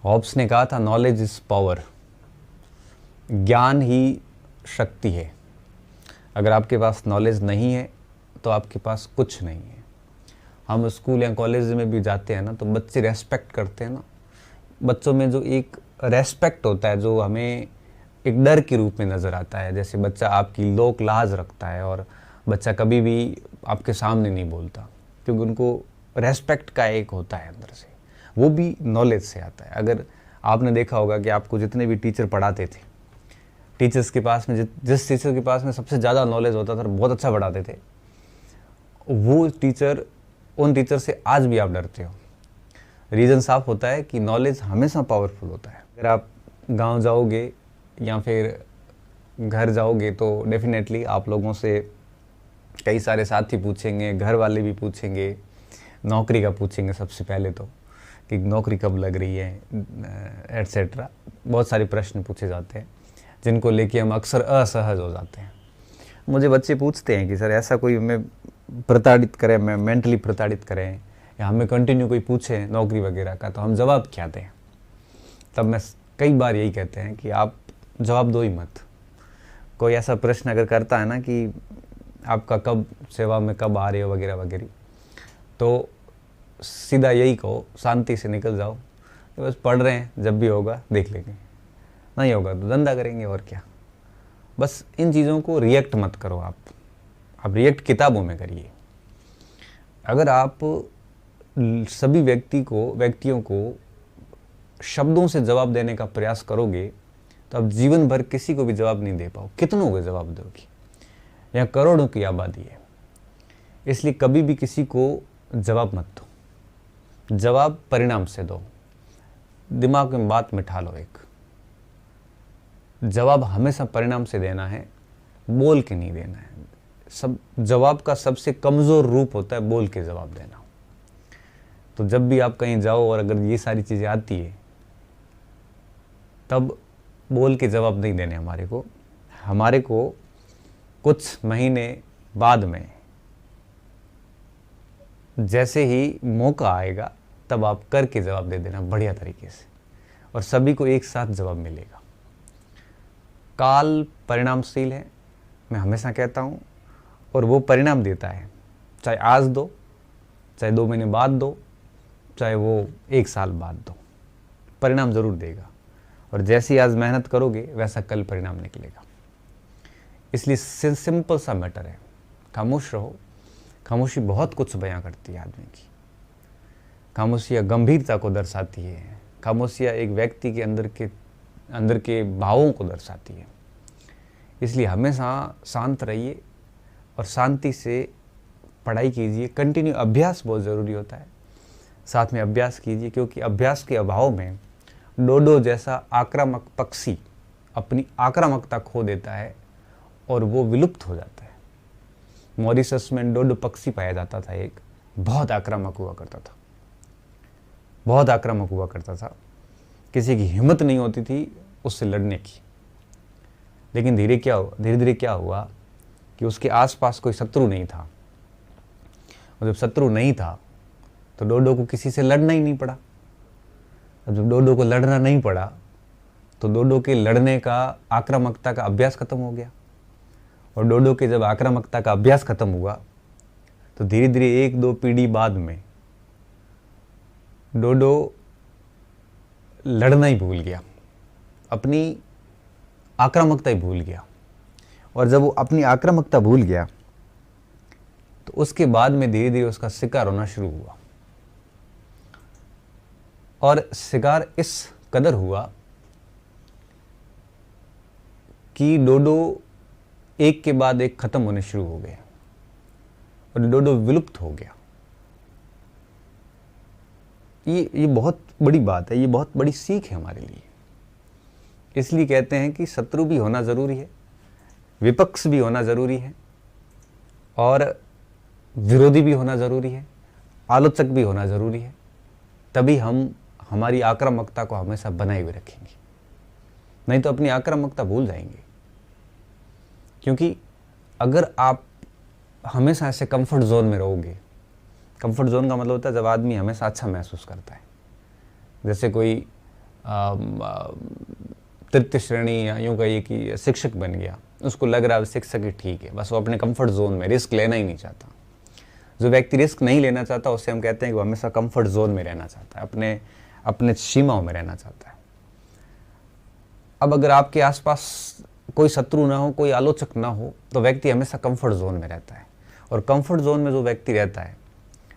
Hobbs ने कहा था नॉलेज इज पावर, ज्ञान ही शक्ति है। अगर आपके पास नॉलेज नहीं है तो आपके पास कुछ नहीं है। हम स्कूल या कॉलेज में भी जाते हैं ना, तो बच्चे रेस्पेक्ट करते हैं ना, बच्चों में जो एक रेस्पेक्ट होता है जो हमें एक डर के रूप में नज़र आता है। जैसे बच्चा आपकी लोक लाज रखता है और बच्चा कभी भी आपके सामने नहीं बोलता, क्योंकि उनको रेस्पेक्ट का एक होता है अंदर से, वो भी नॉलेज से आता है। अगर आपने देखा होगा कि आपको जितने भी टीचर पढ़ाते थे, टीचर्स के पास में जिस टीचर के पास में सबसे ज़्यादा नॉलेज होता था, बहुत अच्छा पढ़ाते थे, वो टीचर, उन टीचर से आज भी आप डरते हो। रीज़न साफ होता है कि नॉलेज हमेशा पावरफुल होता है। अगर आप गांव जाओगे या फिर घर जाओगे तो डेफिनेटली आप लोगों से कई सारे साथी पूछेंगे, घर वाले भी पूछेंगे, नौकरी का पूछेंगे सबसे पहले तो, कि नौकरी कब लग रही है एट्सेट्रा। बहुत सारे प्रश्न पूछे जाते हैं जिनको लेके हम अक्सर असहज हो जाते हैं। मुझे बच्चे पूछते हैं कि सर ऐसा कोई हमें प्रताड़ित करें, मैं मेंटली प्रताड़ित करें, या हमें कंटिन्यू कोई पूछे नौकरी वगैरह का, तो हम जवाब क्या दें। तब मैं कई बार यही कहते हैं कि आप जवाब दो ही मत। कोई ऐसा प्रश्न अगर करता है ना कि आपका कब सेवा में कब आ रहे हो वगैरह वगैरह, तो सीधा यही कहो, शांति से निकल जाओ कि बस पढ़ रहे हैं, जब भी होगा देख लेंगे, नहीं होगा तो धंधा करेंगे और क्या। बस इन चीज़ों को रिएक्ट मत करो। आप रिएक्ट किताबों में करिए। अगर आप सभी व्यक्तियों को शब्दों से जवाब देने का प्रयास करोगे तो आप जीवन भर किसी को भी जवाब नहीं दे पाओ। कितनों को जवाब दोगे? यहाँ करोड़ों की आबादी है, इसलिए कभी भी किसी को जवाब मत दो। जवाब परिणाम से दो। दिमाग में बात मिठा लो एक, जवाब हमेशा परिणाम से देना है, बोल के नहीं देना है। सब जवाब का सबसे कमज़ोर रूप होता है बोल के जवाब देना। तो जब भी आप कहीं जाओ और अगर ये सारी चीज़ें आती है, तब बोल के जवाब नहीं देने हमारे को कुछ महीने बाद में जैसे ही मौका आएगा तब आप करके जवाब दे देना बढ़िया तरीके से, और सभी को एक साथ जवाब मिलेगा। काल परिणामशील है, मैं हमेशा कहता हूँ, और वो परिणाम देता है। चाहे आज दो, चाहे 2 महीने बाद दो, चाहे वो 1 साल बाद दो, परिणाम ज़रूर देगा। और जैसी आज मेहनत करोगे वैसा कल परिणाम निकलेगा। इसलिए सिंपल सा मैटर है, खामोश रहो। खामोशी बहुत कुछ बयां करती है आदमी की। खामोशियाँ गंभीरता को दर्शाती है। खामोशियाँ एक व्यक्ति के अंदर के भावों को दर्शाती है। इसलिए हमेशा शांत रहिए और शांति से पढ़ाई कीजिए। कंटिन्यू अभ्यास बहुत ज़रूरी होता है, साथ में अभ्यास कीजिए, क्योंकि अभ्यास के अभाव में डोडो जैसा आक्रामक पक्षी अपनी आक्रामकता खो देता है और वो विलुप्त हो जाता है। मॉरिशस में डोडो पक्षी पाया जाता था, एक बहुत आक्रामक हुआ करता था, बहुत आक्रामक हुआ करता था। किसी की हिम्मत नहीं होती थी उससे लड़ने की। लेकिन धीरे धीरे क्या हुआ कि उसके आसपास कोई शत्रु नहीं था, और जब शत्रु नहीं था तो डोडो को किसी से लड़ना ही नहीं पड़ा। अब जब डोडो को लड़ना नहीं पड़ा तो डोडो के लड़ने का, आक्रामकता का अभ्यास खत्म हो गया। और डोडो के जब आक्रामकता का अभ्यास खत्म हुआ तो धीरे धीरे 1-2 पीढ़ी बाद में डोडो लड़ना ही भूल गया, अपनी आक्रामकता ही भूल गया। और जब वो अपनी आक्रामकता भूल गया तो उसके बाद में धीरे धीरे उसका शिकार होना शुरू हुआ। और शिकार इस कदर हुआ कि डोडो एक के बाद एक खत्म होने शुरू हो गए और डोडो विलुप्त हो गया। ये बहुत बड़ी बात है, ये बहुत बड़ी सीख है हमारे लिए। इसलिए कहते हैं कि शत्रु भी होना ज़रूरी है, विपक्ष भी होना ज़रूरी है, और विरोधी भी होना ज़रूरी है, आलोचक भी होना ज़रूरी है। तभी हम हमारी आक्रामकता को हमेशा बनाए हुए रखेंगे, नहीं तो अपनी आक्रामकता भूल जाएंगे। क्योंकि अगर आप हमेशा ऐसे कंफर्ट जोन में रहोगे, कंफर्ट जोन का मतलब होता है जब आदमी हमेशा अच्छा महसूस करता है। जैसे कोई तृतीय श्रेणी या यूँ कहिए कि शिक्षक बन गया, उसको लग रहा है शिक्षक ही ठीक है, बस वो अपने कंफर्ट जोन में, रिस्क लेना ही नहीं चाहता। जो व्यक्ति रिस्क नहीं लेना चाहता उससे हम कहते हैं कि वो हमेशा कंफर्ट जोन में रहना चाहता है, अपने अपने सीमाओं में रहना चाहता है। अब अगर आपके आसपास कोई शत्रु ना हो, कोई आलोचक ना हो, तो व्यक्ति हमेशा कंफर्ट जोन में रहता है। और कंफर्ट जोन में जो व्यक्ति रहता है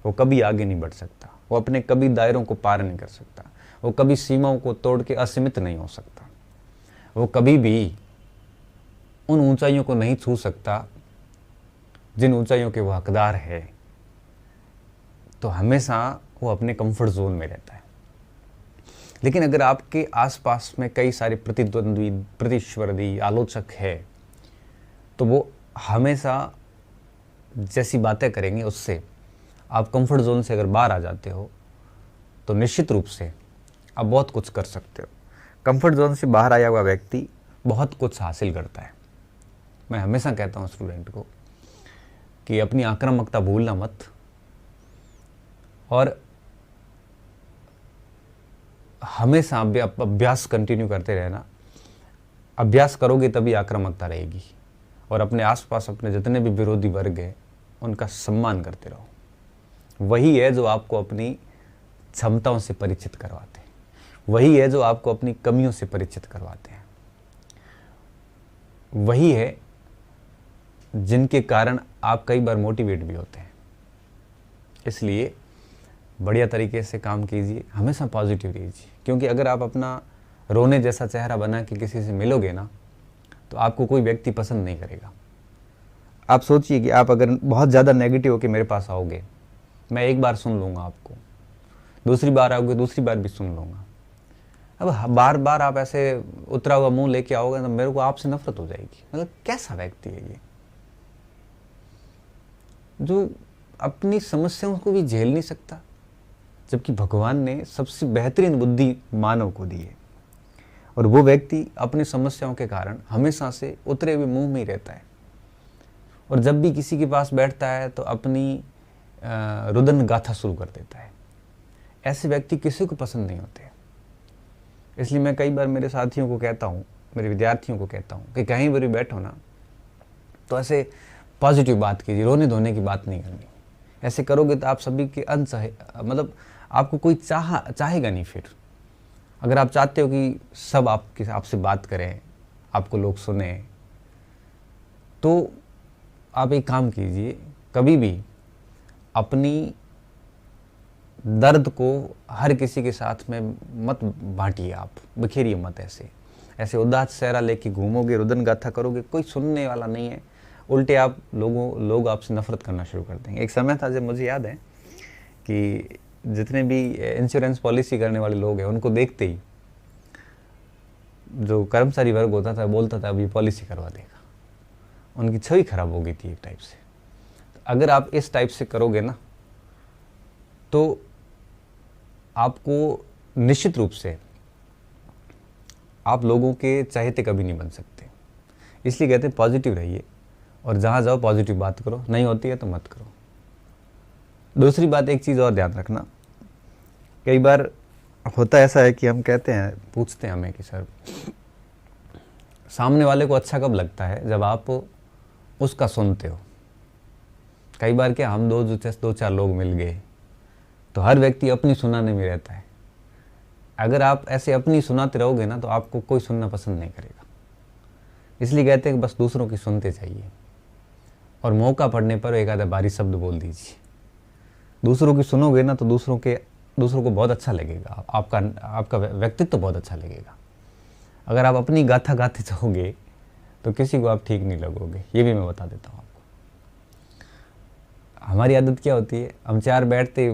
वो कभी आगे नहीं बढ़ सकता, वो अपने कभी दायरों को पार नहीं कर सकता, वो कभी सीमाओं को तोड़ के असीमित नहीं हो सकता, वो कभी भी उन ऊंचाइयों को नहीं छू सकता जिन ऊंचाइयों के वो हकदार है। तो हमेशा वो अपने कंफर्ट जोन में रहता है। लेकिन अगर आपके आसपास में कई सारे प्रतिद्वंद्वी, प्रतिस्पर्धी, आलोचक है, तो वो हमेशा जैसी बातें करेंगे उससे आप कंफर्ट जोन से अगर बाहर आ जाते हो तो निश्चित रूप से आप बहुत कुछ कर सकते हो। कंफर्ट जोन से बाहर आया हुआ व्यक्ति बहुत कुछ हासिल करता है। मैं हमेशा कहता हूँ स्टूडेंट को कि अपनी आक्रामकता भूलना मत, और हमेशा अभ्यास कंटिन्यू करते रहना। अभ्यास करोगे तभी आक्रामकता रहेगी। और अपने आसपास अपने जितने भी विरोधी वर्ग हैं उनका सम्मान करते रहो। वही है जो आपको अपनी क्षमताओं से परिचित करवाते हैं, वही है जो आपको अपनी कमियों से परिचित करवाते हैं, वही है जिनके कारण आप कई बार मोटिवेट भी होते हैं। इसलिए बढ़िया तरीके से काम कीजिए, हमेशा पॉजिटिव रहिए, क्योंकि अगर आप अपना रोने जैसा चेहरा बना के किसी से मिलोगे ना, तो आपको कोई व्यक्ति पसंद नहीं करेगा। आप सोचिए कि आप अगर बहुत ज़्यादा नेगेटिव होकर मेरे पास आओगे, मैं एक बार सुन लूँगा आपको, दूसरी बार आओगे दूसरी बार भी सुन लूँगा। अब बार बार आप ऐसे उतरा हुआ मुंह लेके आओगे तो मेरे को आपसे नफरत हो जाएगी। मतलब कैसा व्यक्ति है ये, जो अपनी समस्याओं को भी झेल नहीं सकता, जबकि भगवान ने सबसे बेहतरीन बुद्धि मानव को दी है। और वो व्यक्ति अपनी समस्याओं के कारण हमेशा से उतरे हुए मुंह में ही रहता है, और जब भी किसी के पास बैठता है तो अपनी रुदन गाथा शुरू कर देता है। ऐसे व्यक्ति किसी को पसंद नहीं होते। इसलिए मैं कई बार मेरे साथियों को कहता हूँ, मेरे विद्यार्थियों को कहता हूँ कि कहीं पर भी बैठो ना तो ऐसे पॉजिटिव बात कीजिए, रोने धोने की बात नहीं करनी। ऐसे करोगे तो आप सभी के अनचाहे, मतलब आपको कोई चाहेगा नहीं। फिर अगर आप चाहते हो कि सब आपसे बात करें, आपको लोग सुने, तो आप एक काम कीजिए, कभी भी अपनी दर्द को हर किसी के साथ में मत बांटिए, आप बिखेरिए मत। ऐसे उदास चेहरा लेके घूमोगे, रुदन गाथा करोगे, कोई सुनने वाला नहीं है। उल्टे आप लोग आपसे नफरत करना शुरू कर देंगे। एक समय था जब मुझे याद है कि जितने भी इंश्योरेंस पॉलिसी करने वाले लोग हैं उनको देखते ही जो कर्मचारी वर्ग होता था बोलता था अब ये पॉलिसी करवा देगा। उनकी छवि खराब हो गई थी एक टाइप से। अगर आप इस टाइप से करोगे ना तो आपको निश्चित रूप से आप लोगों के चाहते कभी नहीं बन सकते। इसलिए कहते हैं पॉजिटिव रहिए, और जहाँ जाओ पॉजिटिव बात करो, नहीं होती है तो मत करो। दूसरी बात, एक चीज़ और ध्यान रखना, कई बार होता ऐसा है कि हम कहते हैं, पूछते हैं हमें कि सर सामने वाले को अच्छा कब लगता है, जब आप उसका सुनते हो। कई बार क्या हम दो चार लोग मिल गए तो हर व्यक्ति अपनी सुनाने में रहता है। अगर आप ऐसे अपनी सुनाते रहोगे ना तो आपको कोई सुनना पसंद नहीं करेगा। इसलिए कहते हैं कि बस दूसरों की सुनते चाहिए, और मौका पड़ने पर एक आधा भारी शब्द बोल दीजिए। दूसरों की सुनोगे ना तो दूसरों को बहुत अच्छा लगेगा, आपका व्यक्तित्व तो बहुत अच्छा लगेगा। अगर आप अपनी गाथा गाते जाओगे तो किसी को आप ठीक नहीं लगोगे, ये भी मैं बता देता हूँ आपको। हमारी आदत क्या होती है, हम चार बैठते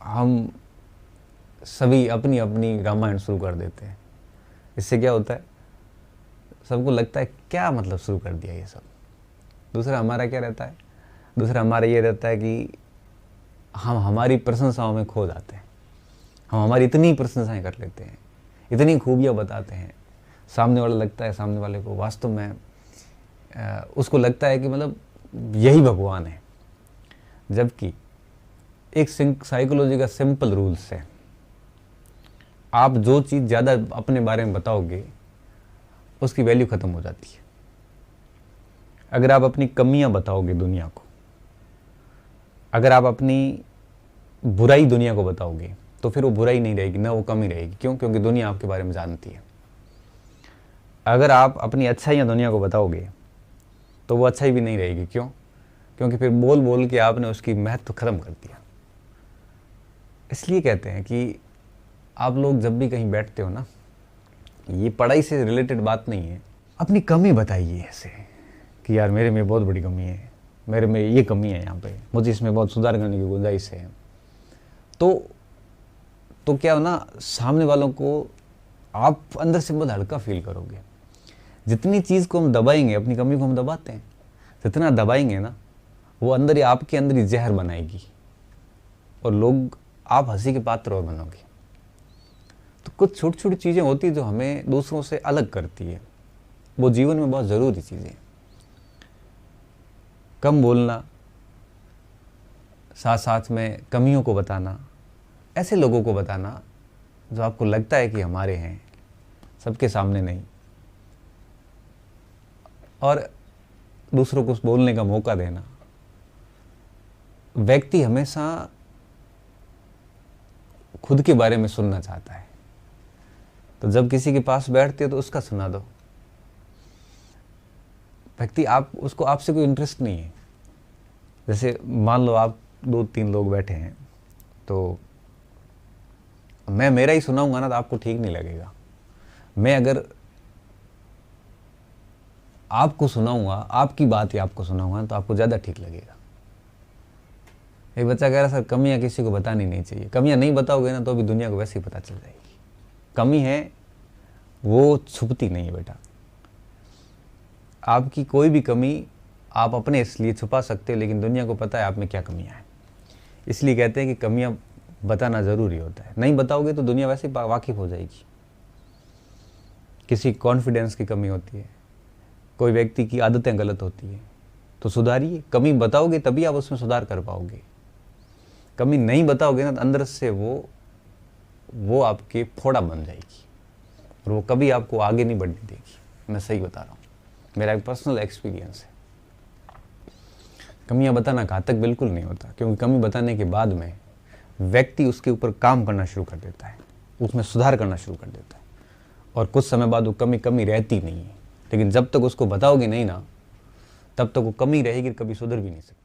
हम सभी अपनी अपनी रामायण शुरू कर देते हैं। इससे क्या होता है, सबको लगता है क्या मतलब शुरू कर दिया ये सब। दूसरा हमारा क्या रहता है, दूसरा हमारा ये रहता है कि हम हमारी प्रशंसाओं में खो जाते हैं। हम हमारी इतनी प्रशंसाएं कर लेते हैं, इतनी खूबियाँ बताते हैं, सामने वाला लगता है, सामने वाले को वास्तव में उसको लगता है कि मतलब यही भगवान है। जबकि एक साइकोलॉजी का सिंपल रूल्स है, आप जो चीज़ ज़्यादा अपने बारे में बताओगे उसकी वैल्यू ख़त्म हो जाती है। अगर आप अपनी कमियां बताओगे दुनिया को, अगर आप अपनी बुराई दुनिया को बताओगे, तो फिर वो बुराई नहीं रहेगी, ना वो कमी रहेगी। क्यों? क्योंकि दुनिया आपके बारे में जानती है। अगर आप अपनी अच्छाइयाँ दुनिया को बताओगे तो वो अच्छाई भी नहीं रहेगी। क्यों? क्योंकि फिर बोल बोल के आपने उसकी महत्व ख़त्म कर दिया। इसलिए कहते हैं कि आप लोग जब भी कहीं बैठते हो ना, ये पढ़ाई से रिलेटेड बात नहीं है, अपनी कमी बताइए ऐसे कि यार मेरे में बहुत बड़ी कमी है, मेरे में ये कमी है, यहाँ पे मुझे इसमें बहुत सुधार करने की गुंजाइश है। तो क्या हो ना, सामने वालों को आप अंदर से बहुत हल्का फील करोगे। जितनी चीज़ को हम दबाएंगे, अपनी कमी को हम दबाते हैं, जितना दबाएंगे ना, वो अंदर ही आपके अंदर ही जहर बनाएगी और लोग आप हंसी के पात्र और बनोगे। तो कुछ छोटी छोटी चीज़ें होती हैं जो हमें दूसरों से अलग करती है, वो जीवन में बहुत ज़रूरी चीज़ें। कम बोलना, साथ साथ में कमियों को बताना, ऐसे लोगों को बताना जो आपको लगता है कि हमारे हैं, सबके सामने नहीं, और दूसरों को बोलने का मौका देना। व्यक्ति हमेशा खुद के बारे में सुनना चाहता है, तो जब किसी के पास बैठते हो तो उसका सुना दो। व्यक्ति उसको आपसे कोई इंटरेस्ट नहीं है। जैसे मान लो आप 2-3 लोग बैठे हैं, तो मैं मेरा ही सुनाऊंगा ना तो आपको ठीक नहीं लगेगा। मैं अगर आपको सुनाऊंगा, आपकी बात ही आपको सुनाऊंगा, तो आपको ज़्यादा ठीक लगेगा। एक बच्चा कह रहा सर कमियां किसी को बतानी नहीं चाहिए। कमियां नहीं बताओगे ना तो भी दुनिया को वैसे ही पता चल जाएगी। कमी है वो छुपती नहीं है बेटा। आपकी कोई भी कमी आप अपने इसलिए छुपा सकते हो, लेकिन दुनिया को पता है आप में क्या कमियां हैं। इसलिए कहते हैं कि कमियां बताना ज़रूरी होता है। नहीं बताओगे तो दुनिया वैसे ही वाकिफ़ हो जाएगी। किसी कॉन्फिडेंस की कमी होती है, कोई व्यक्ति की आदतें गलत होती है, तो सुधारिए। कमी बताओगे तभी आप उसमें सुधार कर पाओगे। कमी नहीं बताओगे ना तो अंदर से वो आपके फोड़ा बन जाएगी और वो कभी आपको आगे नहीं बढ़ने देगी। मैं सही बता रहा हूँ, मेरा एक पर्सनल एक्सपीरियंस है। कमियां बताना घातक बिल्कुल नहीं होता, क्योंकि कमी बताने के बाद में व्यक्ति उसके ऊपर काम करना शुरू कर देता है, उसमें सुधार करना शुरू कर देता है, और कुछ समय बाद वो कमी रहती नहीं है। लेकिन जब तक उसको बताओगे नहीं ना, तब तक वो कमी रहेगी, कभी सुधर भी नहीं सकती।